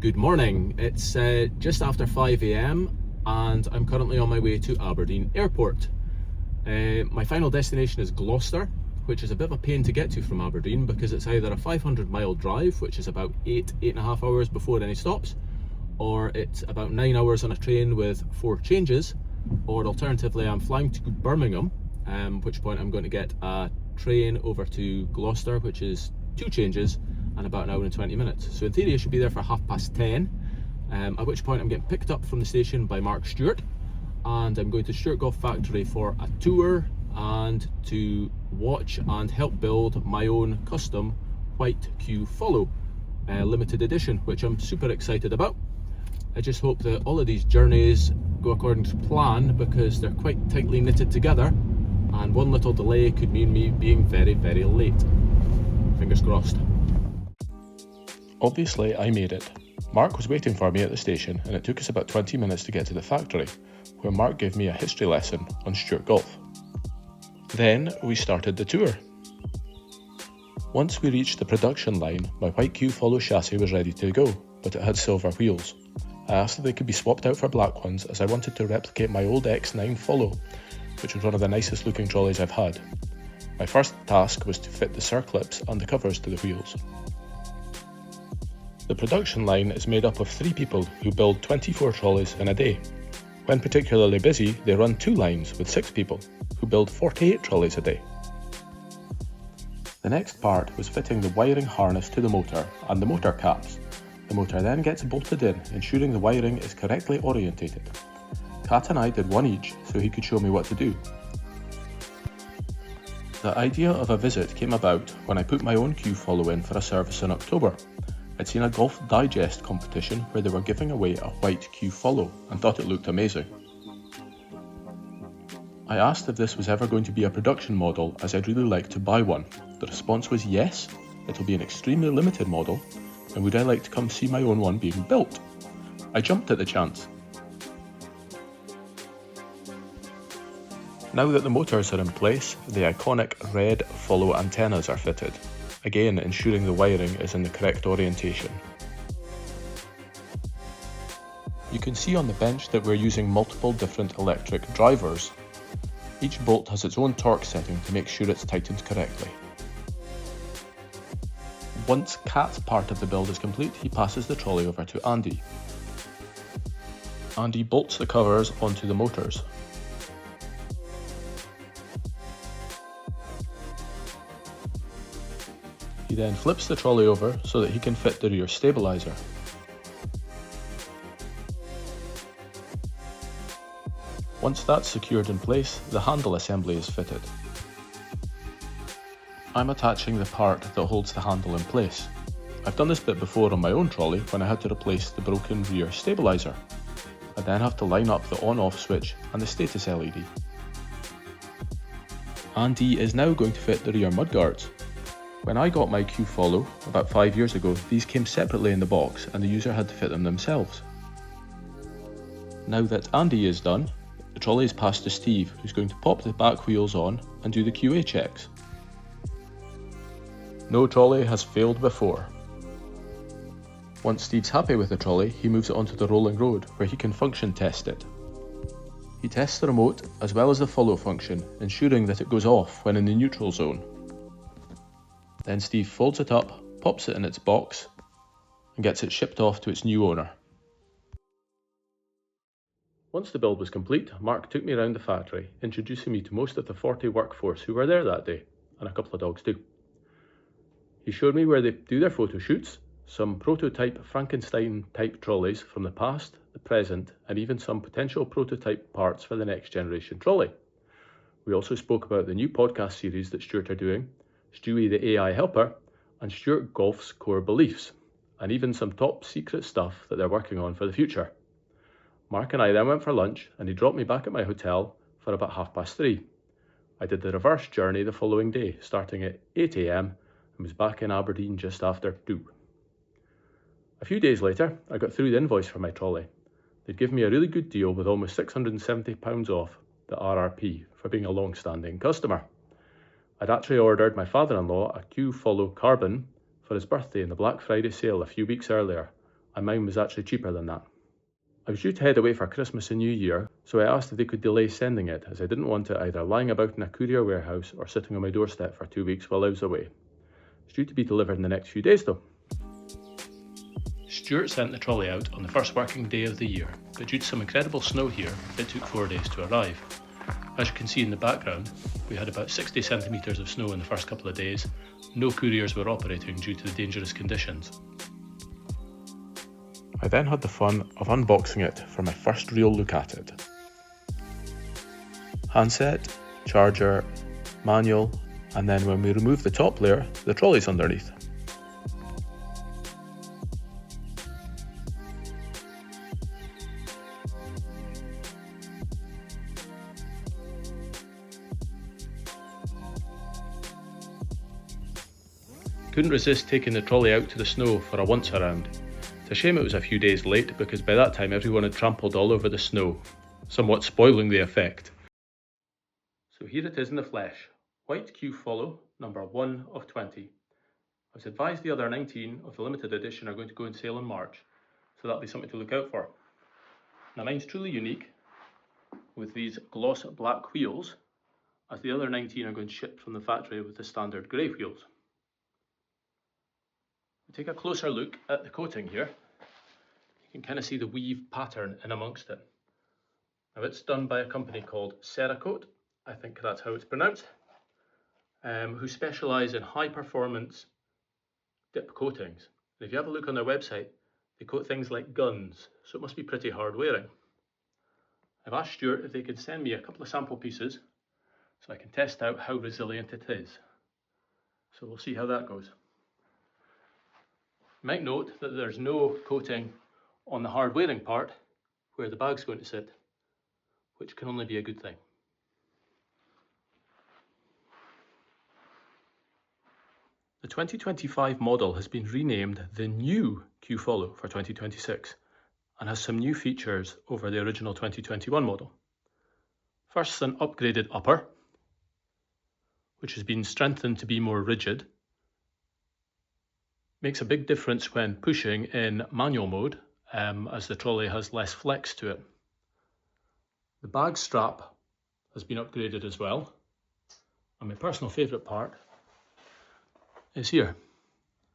Good morning. It's just after 5 a.m. and I'm currently on my way to Aberdeen Airport. My final destination is Gloucester, which is a bit of a pain to get to from Aberdeen because it's either a 500-mile drive, which is about 8.5 hours before any stops, or it's about 9 hours on a train with 4 changes, or alternatively I'm flying to Birmingham, at which point I'm going to get a train over to Gloucester, which is 2 changes and about an hour and 20 minutes. So in theory I should be there for 10:30, at which point I'm getting picked up from the station by Mark Stewart, and I'm going to Stewart Golf factory for a tour and to watch and help build my own custom white Q Follow limited edition, which I'm super excited about. I just hope that all of these journeys go according to plan because they're quite tightly knitted together, and one little delay could mean me being very, very late. Fingers crossed. Obviously, I made it. Mark was waiting for me at the station, and it took us about 20 minutes to get to the factory, where Mark gave me a history lesson on Stewart Golf. Then we started the tour. Once we reached the production line, my white Q Follow chassis was ready to go, but it had silver wheels. I asked if they could be swapped out for black ones as I wanted to replicate my old X9 Follow, which was one of the nicest looking trolleys I've had. My first task was to fit the circlips and the covers to the wheels. The production line is made up of 3 people who build 24 trolleys in a day. When particularly busy, they run 2 lines with 6 people who build 48 trolleys a day. The next part was fitting the wiring harness to the motor and the motor caps. The motor then gets bolted in, ensuring the wiring is correctly orientated. Kat and I did one each so he could show me what to do. The idea of a visit came about when I put my own Q Follow in for a service in October. I'd seen a Golf Digest competition where they were giving away a white Q Follow and thought it looked amazing. I asked if this was ever going to be a production model, as I'd really like to buy one. The response was yes, it'll be an extremely limited model, and would I like to come see my own one being built? I jumped at the chance. Now that the motors are in place, the iconic red Follow antennas are fitted, again ensuring the wiring is in the correct orientation. You can see on the bench that we're using multiple different electric drivers. Each bolt has its own torque setting to make sure it's tightened correctly. Once Kat's part of the build is complete, he passes the trolley over to Andy. Andy bolts the covers onto the motors. He then flips the trolley over so that he can fit the rear stabiliser. Once that's secured in place, the handle assembly is fitted. I'm attaching the part that holds the handle in place. I've done this bit before on my own trolley when I had to replace the broken rear stabiliser. I then have to line up the on-off switch and the status LED. Andy is now going to fit the rear mudguards. When I got my Q Follow about 5 years ago, these came separately in the box and the user had to fit them themselves. Now that Andy is done, the trolley is passed to Steve, who's going to pop the back wheels on and do the QA checks. No trolley has failed before. Once Steve's happy with the trolley, he moves it onto the rolling road where he can function test it. He tests the remote as well as the follow function, ensuring that it goes off when in the neutral zone. Then Steve folds it up, pops it in its box, and gets it shipped off to its new owner. Once the build was complete, Mark took me around the factory, introducing me to most of the 40 workforce who were there that day, and a couple of dogs too. He showed me where they do their photo shoots, some prototype Frankenstein-type trolleys from the past, the present, and even some potential prototype parts for the next generation trolley. We also spoke about the new podcast series that Stewart are doing, Stewie the AI Helper, and Stewart Golf's core beliefs, and even some top secret stuff that they're working on for the future. Mark and I then went for lunch, and he dropped me back at my hotel for about 3:30. I did the reverse journey the following day, starting at 8 a.m, and was back in Aberdeen just after 2. A few days later, I got through the invoice for my trolley. They'd given me a really good deal with almost £670 off the RRP for being a long-standing customer. I'd actually ordered my father-in-law a Q Follow Carbon for his birthday in the Black Friday sale a few weeks earlier, and mine was actually cheaper than that. I was due to head away for Christmas and New Year, so I asked if they could delay sending it, as I didn't want it either lying about in a courier warehouse or sitting on my doorstep for 2 weeks while I was away. It's due to be delivered in the next few days though. Stewart sent the trolley out on the first working day of the year, but due to some incredible snow here, it took 4 days to arrive. As you can see in the background, we had about 60 centimetres of snow in the first couple of days. No couriers were operating due to the dangerous conditions. I then had the fun of unboxing it for my first real look at it. Handset, charger, manual, and then when we remove the top layer, the trolley's underneath. Couldn't resist taking the trolley out to the snow for a once around. It's a shame it was a few days late because by that time everyone had trampled all over the snow, somewhat spoiling the effect. So here it is in the flesh, white Q Follow, number 1 of 20. I was advised the other 19 of the limited edition are going to go on sale in March, so that'll be something to look out for. Now mine's truly unique, with these gloss black wheels, as the other 19 are going to ship from the factory with the standard grey wheels. Take a closer look at the coating here. You can kind of see the weave pattern in amongst it. Now it's done by a company called Cerakote, I think that's how it's pronounced, who specialise in high performance dip coatings. And if you have a look on their website, they coat things like guns, so it must be pretty hard wearing. I've asked Stewart if they could send me a couple of sample pieces so I can test out how resilient it is. So we'll see how that goes. You might note that there's no coating on the hard wearing part where the bag's going to sit, which can only be a good thing. The 2025 model has been renamed the new Q Follow for 2026 and has some new features over the original 2021 model. First, an upgraded upper, which has been strengthened to be more rigid. Makes a big difference when pushing in manual mode, as the trolley has less flex to it. The bag strap has been upgraded as well, and my personal favourite part is here.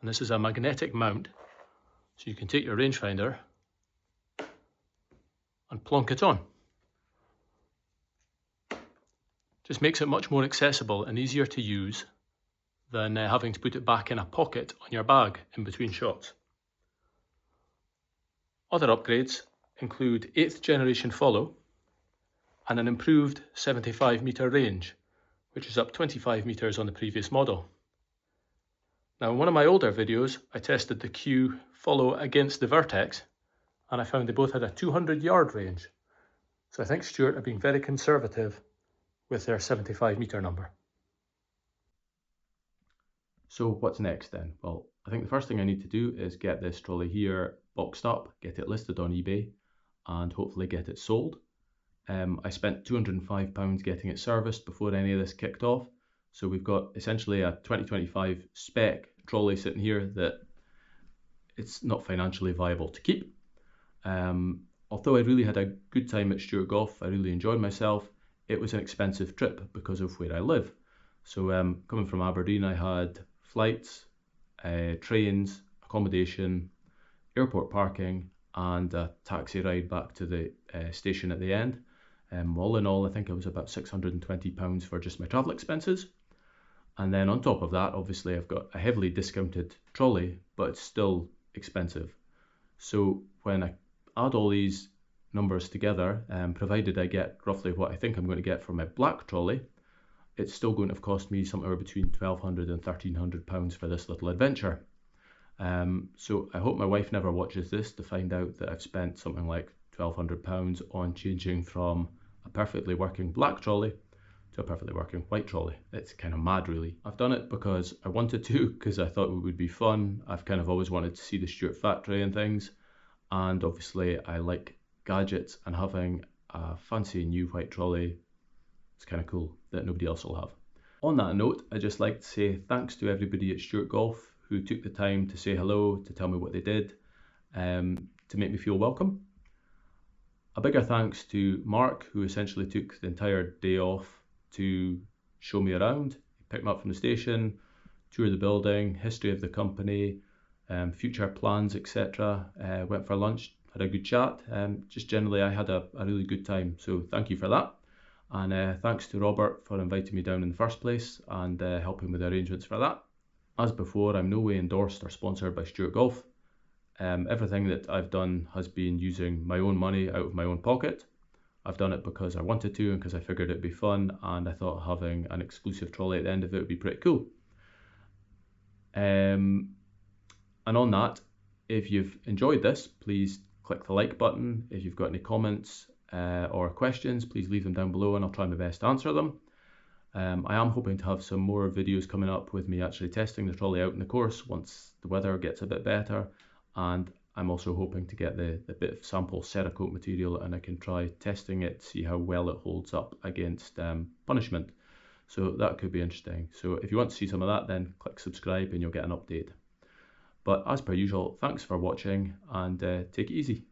And this is a magnetic mount, so you can take your rangefinder and plonk it on. Just makes it much more accessible and easier to use than having to put it back in a pocket on your bag in between shots. Other upgrades include 8th generation follow and an improved 75 metre range, which is up 25 metres on the previous model. Now in one of my older videos I tested the Q Follow against the Vertex and I found they both had a 200-yard range. So I think Stewart are being very conservative with their 75 metre number. So what's next then? Well, I think the first thing I need to do is get this trolley here boxed up, get it listed on eBay, and hopefully get it sold. I spent £205 getting it serviced before any of this kicked off. So we've got essentially a 2025 spec trolley sitting here that it's not financially viable to keep. Although I really had a good time at Stewart Golf, I really enjoyed myself, it was an expensive trip because of where I live. So coming from Aberdeen, I had flights, trains, accommodation, airport parking, and a taxi ride back to the station at the end. All in all, I think it was about £620 for just my travel expenses. And then on top of that, obviously I've got a heavily discounted trolley, but it's still expensive. So when I add all these numbers together, provided I get roughly what I think I'm going to get for my black trolley, it's still going to have cost me somewhere between £1,200 and £1,300 for this little adventure. So I hope my wife never watches this to find out that I've spent something like £1,200 on changing from a perfectly working black trolley to a perfectly working white trolley. It's kind of mad really. I've done it because I wanted to, because I thought it would be fun. I've kind of always wanted to see the Stewart factory and things, and obviously I like gadgets, and having a fancy new white trolley, it's kind of cool that nobody else will have. On that note, I'd just like to say thanks to everybody at Stewart Golf who took the time to say hello, to tell me what they did. to make me feel welcome. A bigger thanks to Mark, who essentially took the entire day off to show me around. He picked me up from the station, toured the building, history of the company, future plans, etc. Went for lunch, had a good chat. Just generally, I had a really good time. So thank you for that. And thanks to Robert for inviting me down in the first place and helping with the arrangements for that. As before, I'm no way endorsed or sponsored by Stewart Golf. Everything that I've done has been using my own money out of my own pocket. I've done it because I wanted to and because I figured it'd be fun, and I thought having an exclusive trolley at the end of it would be pretty cool. And on that, if you've enjoyed this, please click the like button. If you've got any comments or questions, please leave them down below and I'll try my best to answer them. I am hoping to have some more videos coming up with me actually testing the trolley out in the course once the weather gets a bit better. And I'm also hoping to get the bit of sample Cerakote material and I can try testing it, see how well it holds up against punishment. So that could be interesting. So if you want to see some of that, then click subscribe and you'll get an update. But as per usual, thanks for watching and take it easy.